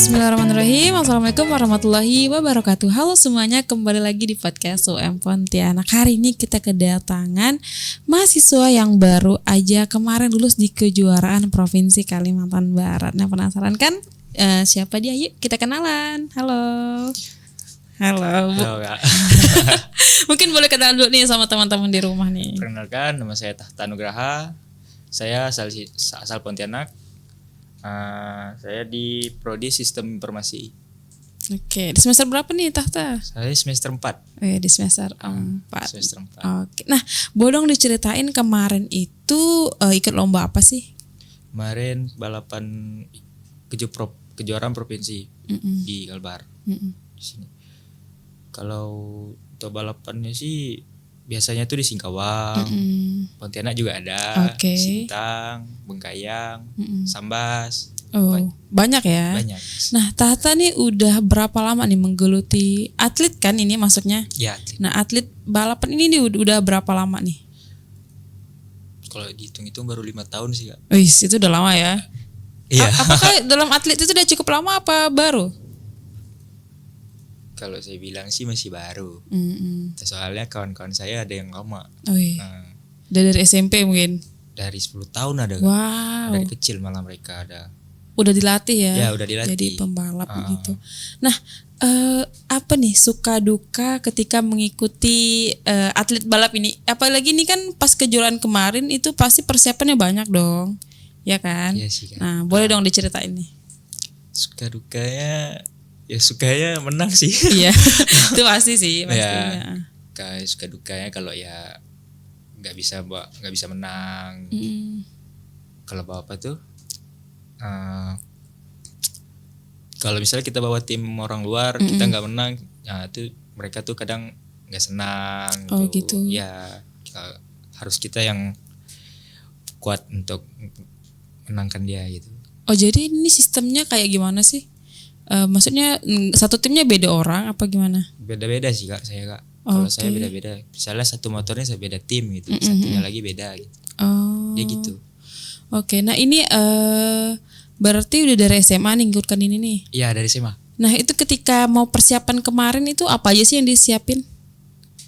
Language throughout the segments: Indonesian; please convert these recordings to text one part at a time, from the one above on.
Bismillahirrahmanirrahim. Assalamualaikum warahmatullahi wabarakatuh. Halo semuanya, kembali lagi di podcast UM Pontianak. Hari ini kita kedatangan mahasiswa yang baru aja kemarin lulus di kejuaraan Provinsi Kalimantan Barat. Nah, penasaran kan siapa dia? Yuk kita kenalan. Halo. Halo Kak. Mungkin boleh kenalan dulu nih sama teman-teman di rumah nih. Perkenalkan, nama saya Tahta Nugraha. Saya asal Pontianak. Saya di Prodi Sistem Informasi. Oke, di semester berapa nih Tahta? Saya semester 4. Di semester 4. Semester 4. Oke. Nah, boleh dong diceritain kemarin itu ikut lomba apa sih? Kemarin balapan kejuaraan provinsi di Kalbar. Di sini. Kalau untuk balapannya sih biasanya tuh di Singkawang, Pontianak juga ada, Sintang, Bengkayang, Sambas. Oh, banyak ya? Banyak. Nah, Tahta nih udah berapa lama nih menggeluti atlet kan ini maksudnya? Ya, atlet. Nah, atlet balapan ini nih udah berapa lama nih? Kalau dihitung-hitung baru 5 tahun sih Kak. Wih, itu udah lama ya? Iya. Apakah dalam atlet itu udah cukup lama apa baru? Kalau saya bilang sih masih baru. Soalnya kawan-kawan saya ada yang lama. Dari SMP mungkin? Dari 10 tahun ada. Wow. Dari kecil malah mereka ada. Udah dilatih ya? Ya udah dilatih. Jadi pembalap gitu. Nah, apa nih suka duka ketika mengikuti atlet balap ini? Apalagi ini kan pas kejuaraan kemarin itu pasti persiapannya banyak dong, ya kan? Iya sih kan. Nah, boleh dong diceritain nih. Suka dukanya, ya sukanya menang sih. Iya, itu pasti sih pastinya. Kayak suka dukanya kalau ya nggak bisa menang. Kalau bawa apa tuh? Kalau misalnya kita bawa tim orang luar, kita nggak menang, nah itu mereka tuh kadang nggak senang. Oh gitu. Ya harus kita yang kuat untuk menangkan dia gitu. Oh jadi ini sistemnya kayak gimana sih? Maksudnya satu timnya beda orang apa gimana? Beda-beda sih Kak, saya Kak. Kalau saya beda-beda. Misalnya satu motornya saya beda tim gitu, satunya lagi beda gitu. Oh. Dia gitu. Oke, nah ini berarti udah dari SMA nih ngikutkan ini nih? Iya dari SMA. Nah itu ketika mau persiapan kemarin itu apa aja sih yang disiapin?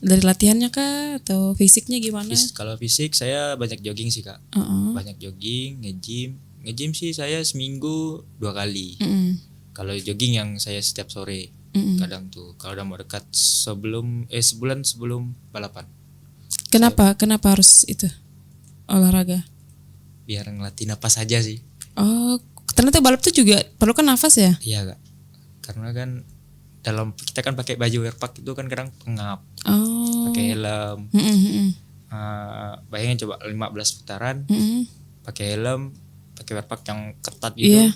Dari latihannya kah atau fisiknya gimana? Kalau fisik saya banyak jogging sih Kak. Banyak jogging, nge-gym. Nge-gym sih saya seminggu 2 kali. Kalau jogging yang saya setiap sore. Kadang tuh kalau udah mau dekat sebulan sebelum balapan. Kenapa harus itu olahraga? Biar ngelatih napas aja sih. Oh, ternyata balap tuh juga perlu kan nafas ya? Iya Kak. Karena kan kita kan pakai baju airpack itu kan kadang pengap. Pakai helm. Bayangin coba 15 putaran. Pakai helm, pakai airpack yang ketat gitu. Iya.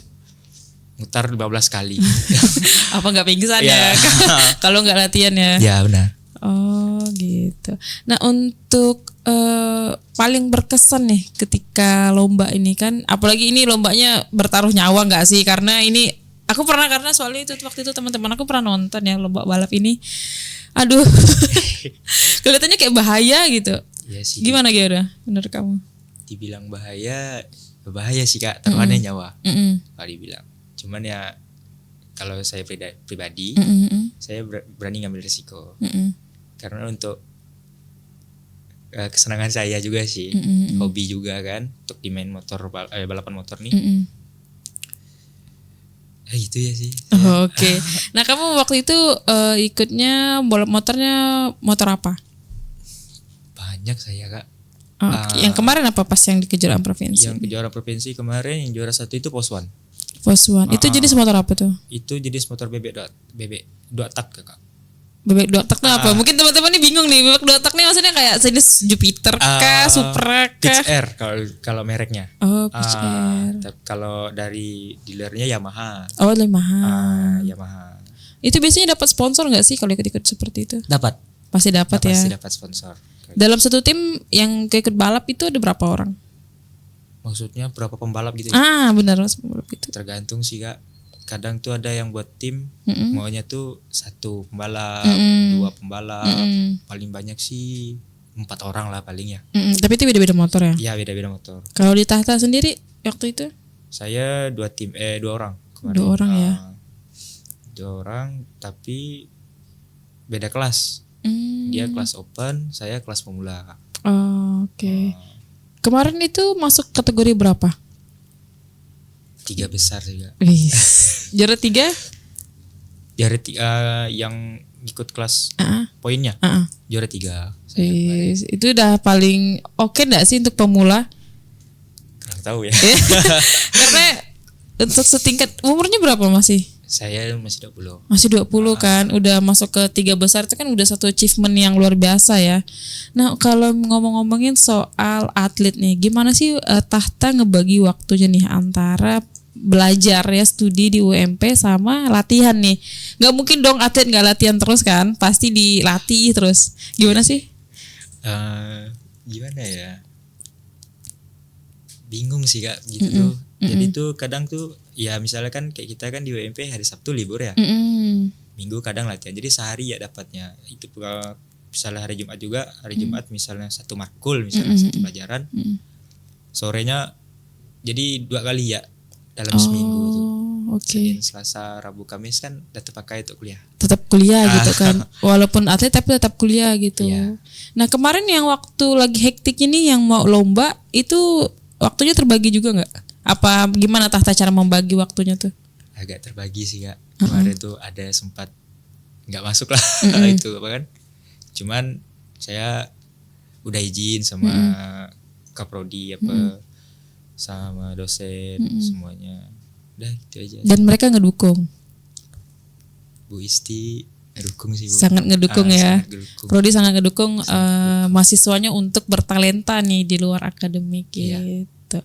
Mutar 15 kali. Apa nggak pingsan ya? Kalau nggak latihan ya? Ya benar. Oh gitu. Nah untuk paling berkesan nih ketika lomba ini kan, apalagi ini lombanya bertaruh nyawa nggak sih? Karena ini aku pernah, karena soalnya itu waktu itu teman-teman aku pernah nonton ya lomba balap ini. Aduh, kelihatannya kayak bahaya gitu. Iya sih. Gimana menurut kamu? Dibilang bahaya sih Kak. Taruhannya nyawa. Kalau dibilang. Cuman ya kalau saya pribadi, saya berani ngambil risiko. Karena untuk kesenangan saya juga sih, hobi juga kan, untuk dimain balapan motor nih. Itu ya sih. Oke. Nah kamu waktu itu ikutnya balap motornya motor apa? Banyak saya Kak. Yang kemarin apa pas yang di kejuaraan provinsi? Yang kejuaraan provinsi kemarin yang juara 1 itu Poswan. Itu jenis motor apa tuh? Itu jenis motor bebek 2 tak Kak. Bebek 2 tak tuh apa? Mungkin teman-teman nih bingung nih, bebek 2 tak nih maksudnya kayak jenis Jupiter kah, Supra kah? Pitch R kalau mereknya. Oh, Pitch R. Kalau dari dealernya Yamaha. Oh, Yamaha. Yamaha. Itu biasanya dapat sponsor nggak sih kalau ikut-ikut seperti itu? Dapat. Pasti dapat ya. Pasti dapat sponsor. Dalam satu tim yang ikut balap itu ada berapa orang? Maksudnya berapa pembalap gitu ya? Benar, pembalap itu. Tergantung sih Kak. Kadang tuh ada yang buat tim maunya tuh 1 pembalap, 2 pembalap, paling banyak sih 4 orang lah paling ya. Tapi itu beda-beda motor ya? Iya beda-beda motor. Kalau di Tahta sendiri waktu itu? Saya 2 orang kemarin. 2 orang ya. 2 orang tapi beda kelas. Dia kelas open, saya kelas pemula. Oke. Kemarin itu masuk kategori berapa? 3 besar sih Kak. Juara 3? Juara 3 yang ikut kelas poinnya. Juara 3. Itu udah paling oke enggak sih untuk pemula? Kurang tahu ya. Karena untuk setingkat, umurnya berapa masih? Saya masih 20. Masih 20 kan, udah masuk ke 3 besar itu kan udah satu achievement yang luar biasa ya. Nah kalau ngomongin soal atlet nih, gimana sih Tahta ngebagi waktunya nih antara belajar ya, studi di UMP sama latihan nih? Gak mungkin dong atlet gak latihan terus kan, pasti dilatih terus. Gimana sih? Gimana ya? Bingung sih Kak gitu. Jadi tuh kadang tuh ya misalnya kan kayak kita kan di UMP hari Sabtu libur ya. Minggu kadang latihan. Jadi sehari ya dapatnya. Itu misalnya hari Jumat juga, hari Jumat misalnya satu matkul misalnya satu pelajaran. Sorenya jadi 2 kali ya dalam seminggu tuh. Senin, Selasa, Rabu, Kamis kan tetap pakai untuk kuliah. Tetap kuliah gitu kan. Walaupun atlet tapi tetap kuliah gitu. Yeah. Nah, kemarin yang waktu lagi hektik ini yang mau lomba itu waktunya terbagi juga enggak? Apa gimana Tahta cara membagi waktunya tuh? Agak terbagi sih Kak. Kemarin tuh ada sempat enggak masuk lah itu apa kan. Cuman saya udah izin sama Kaprodi apa sama dosen semuanya. Udah gitu aja. Dan mereka ngedukung. Bu Isti ngedukung sih Bu. Sangat ngedukung ya. Sangat ngedukung. Prodi sangat ngedukung mahasiswanya untuk bertalenta nih di luar akademik gitu.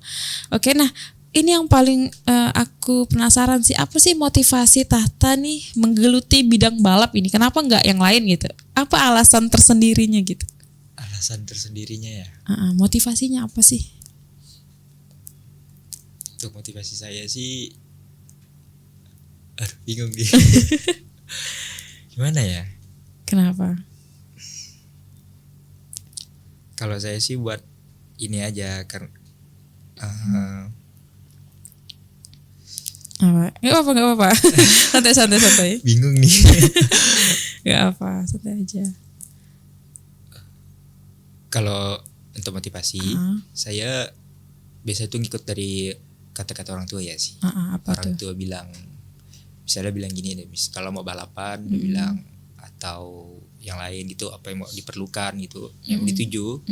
Oke, nah ini yang paling aku penasaran sih, apa sih motivasi Tahta nih menggeluti bidang balap ini? Kenapa nggak yang lain gitu? Apa alasan tersendirinya gitu? Alasan tersendirinya ya. Motivasinya apa sih? Untuk motivasi saya sih, bingung nih. Gimana ya? Kenapa? Kalau saya sih buat ini aja karena Gak apa. Santai. Bingung nih. Gak apa, santai aja. Kalau untuk motivasi, saya biasa tuh ngikut dari kata-kata orang tua ya sih. Apa orang tuh? Tua bilang, misalnya bilang gini deh, kalau mau balapan, dia bilang atau yang lain gitu, apa yang mau diperlukan gitu, yang dituju,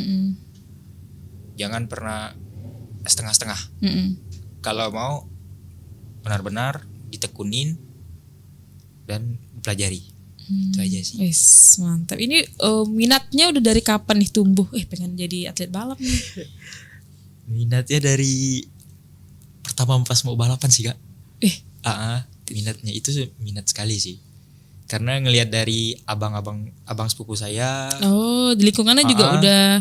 jangan pernah setengah-setengah. Kalau mau benar-benar ditekunin dan pelajari. Itu aja sih. Wis, mantap. Ini minatnya udah dari kapan nih tumbuh? Pengen jadi atlet balap nih. Minatnya dari pertama pas mau balapan sih Kak. Minatnya itu minat sekali sih. Karena ngelihat dari abang sepupu saya. Oh, di lingkungannya juga udah.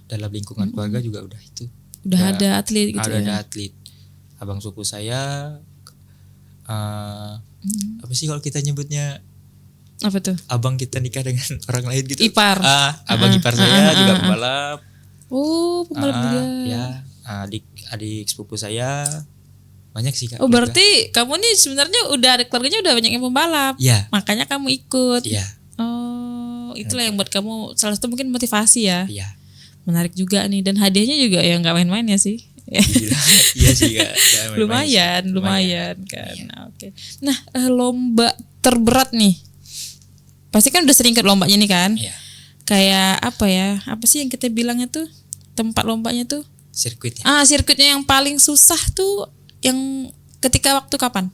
Dalam lingkungan keluarga juga udah itu. Udah ada atlet gitu ya. Ada atlet. Abang sepupu saya apa sih kalau kita nyebutnya? Apa tuh? Abang kita nikah dengan orang lain gitu. Ipar. Abang ipar saya juga pembalap. Oh, pembalap juga. Ya, adik sepupu saya banyak sih Kak. Oh, berarti kamu nih sebenarnya udah ada keluarganya udah banyak yang pembalap. Iya. Makanya kamu ikut. Iya. Oh, itulah yang buat kamu salah satu mungkin motivasi ya. Iya. Menarik juga nih, dan hadiahnya juga ya nggak main-main ya sih. Iya sih Kak. lumayan kan. Oke. Nah, lomba terberat nih. Pasti kan udah sering ikut lombanya nih kan? Iya. Kayak apa ya? Apa sih yang kita bilangnya tuh? Tempat lombanya tuh? Sirkuitnya. Sirkuitnya yang paling susah tuh yang ketika waktu kapan?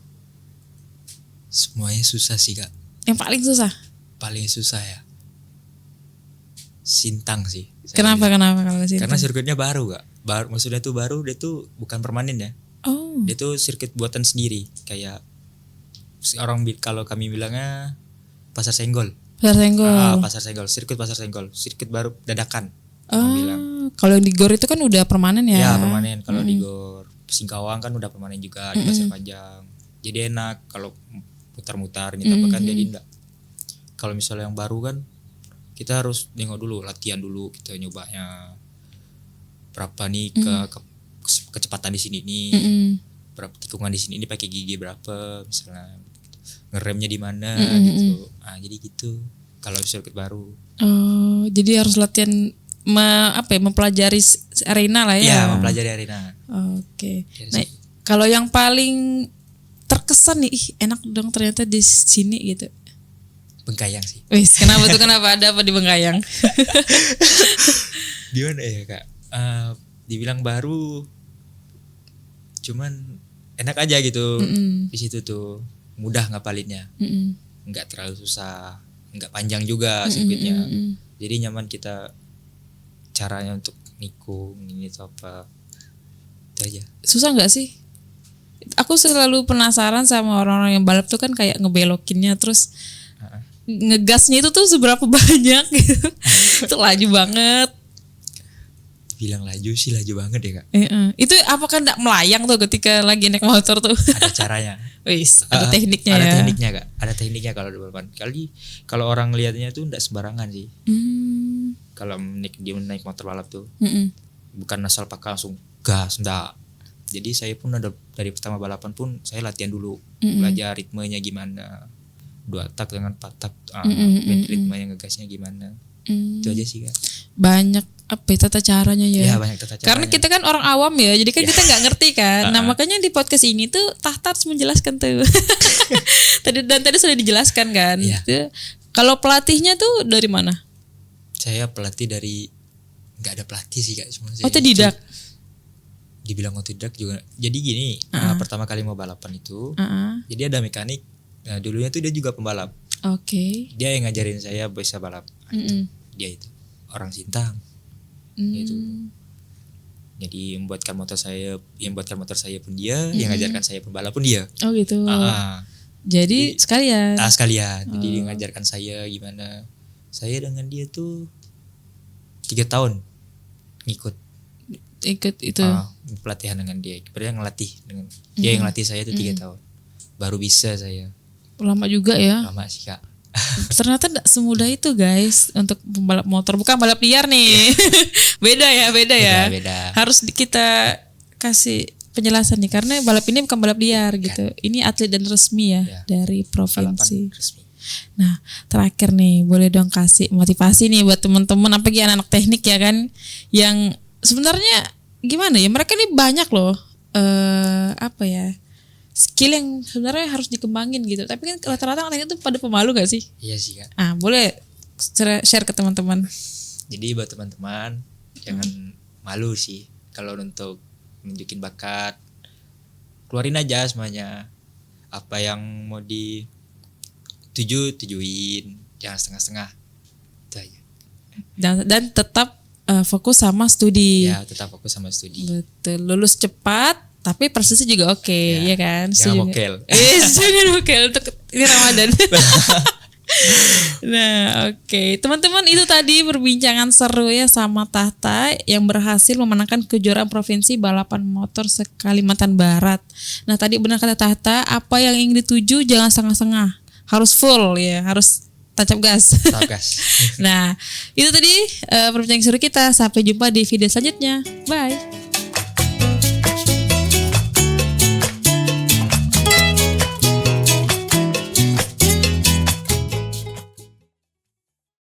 Semuanya susah sih Kak. Yang paling susah? Paling susah ya Sintang sih. Kenapa kalau Sintang? Karena sirkuitnya baru Kak. Maksudnya tuh baru, dia tuh bukan permanen ya. Oh. Dia tuh sirkuit buatan sendiri. Kayak kalau kami bilangnya Pasar Senggol. Pasar Senggol, sirkuit Pasar Senggol, sirkuit baru dadakan. Kalau yang di GOR itu kan udah permanen ya? Ya permanen. Kalau di GOR Singkawang kan udah permanen juga di Pasir Panjang. Jadi enak kalau mutar-mutar gitu kan, jadi enggak. Kalau misalnya yang baru kan kita harus nengok dulu, latihan dulu, kita nyobanya berapa nih kecepatan di sini nih, berapa tikungan di sini ini pakai gigi berapa misalnya. ngeremnya di mana gitu. Nah, jadi gitu. Kalau sirkuit baru. Oh, jadi harus latihan mempelajari arena lah ya. Iya, mempelajari arena. Oke. Nah, kalau yang paling terkesan nih, enak dong ternyata di sini gitu. Bengkayang sih. Wis, kenapa tuh? Kenapa ada apa di Bengkayang? Gimana ya kak? Dibilang baru, cuman enak aja gitu. Di situ tuh mudah ngapalinnya, nggak terlalu susah, nggak panjang juga sirkuitnya. Jadi nyaman kita caranya untuk nikung ini atau apa. Itu aja. Susah nggak sih? Aku selalu penasaran sama orang-orang yang balap tuh kan kayak ngebelokinnya terus ngegasnya itu tuh seberapa banyak gitu. Itu laju banget. Bilang laju sih laju banget ya kak. Itu apakah enggak melayang tuh ketika lagi naik motor tuh? Ada caranya. Wis, ada tekniknya ada ya. Ada tekniknya kak. Ada tekniknya kalau di balapan. Kalau orang lihatnya tuh enggak sembarangan sih. Kalau naik motor balap tuh, bukan asal pakai langsung gas, enggak. Jadi saya pun ada dari pertama balapan pun saya latihan dulu, belajar ritmenya gimana. 2 tak dengan 4 tak, ritmenya ngegasnya gimana. Itu aja sih kak. Banyak tata caranya ya. Ya banyak tata caranya. Karena kita kan orang awam ya, jadi kan kita nggak ngerti kan. Nah makanya di podcast ini tuh Tahta harus menjelaskan tuh. tadi sudah dijelaskan kan. Tuh, kalau pelatihnya tuh dari mana? Saya pelatih dari, nggak ada pelatih sih kak, cuma saya. Otodidak. Dibilang otodidak juga. Jadi gini, pertama kali mau balapan itu, jadi ada mekanik. Nah dulunya tuh dia juga pembalap. Oke. Dia yang ngajarin saya bisa balap. Dia itu orang Sintang. Itu. Jadi yang buatkan motor saya pun dia, yang ngajarkan saya pembalap pun dia. Oh gitu. Jadi sekalian. Sekalian. Jadi dia ngajarkan saya gimana. Saya dengan dia tuh 3 tahun ikut itu. Pelatihan dengan dia. Dia ngelatih dengan dia yang latih saya tuh 3 tahun. Baru bisa saya. Lama juga ya. Lama sih kak. Ternyata tidak semudah itu guys untuk pembalap motor, bukan balap liar nih. Beda ya. Beda. Harus kita kasih penjelasan nih karena balap ini bukan balap liar gitu. Ini atlet dan resmi ya dari provinsi. Nah terakhir nih, boleh dong kasih motivasi nih buat teman-teman apalagi anak-anak teknik ya kan, yang sebenarnya gimana ya, mereka ini banyak loh skill yang sebenarnya harus dikembangin gitu. Tapi kan rata-rata orang itu pada pemalu gak sih? Iya sih kak. Boleh share ke teman-teman. Jadi buat teman-teman jangan malu sih kalau untuk nunjukin bakat. Keluarin aja semuanya. Apa yang mau tujuin, jangan setengah-setengah. Itu aja. Dan tetap fokus sama studi. Ya, tetap fokus sama studi. Betul. Lulus cepat. Tapi persisnya juga oke, ya kan? Jangan mokel. Jangan mokel, untuk ini Ramadan. Nah, oke. Teman-teman, itu tadi perbincangan seru ya sama Tahta yang berhasil memenangkan kejuaraan provinsi balapan motor se-Kalimantan Barat. Nah, tadi benar kata Tahta, apa yang ingin dituju jangan setengah-setengah. Harus full ya, harus tancap gas. Nah, itu tadi perbincangan seru kita. Sampai jumpa di video selanjutnya. Bye.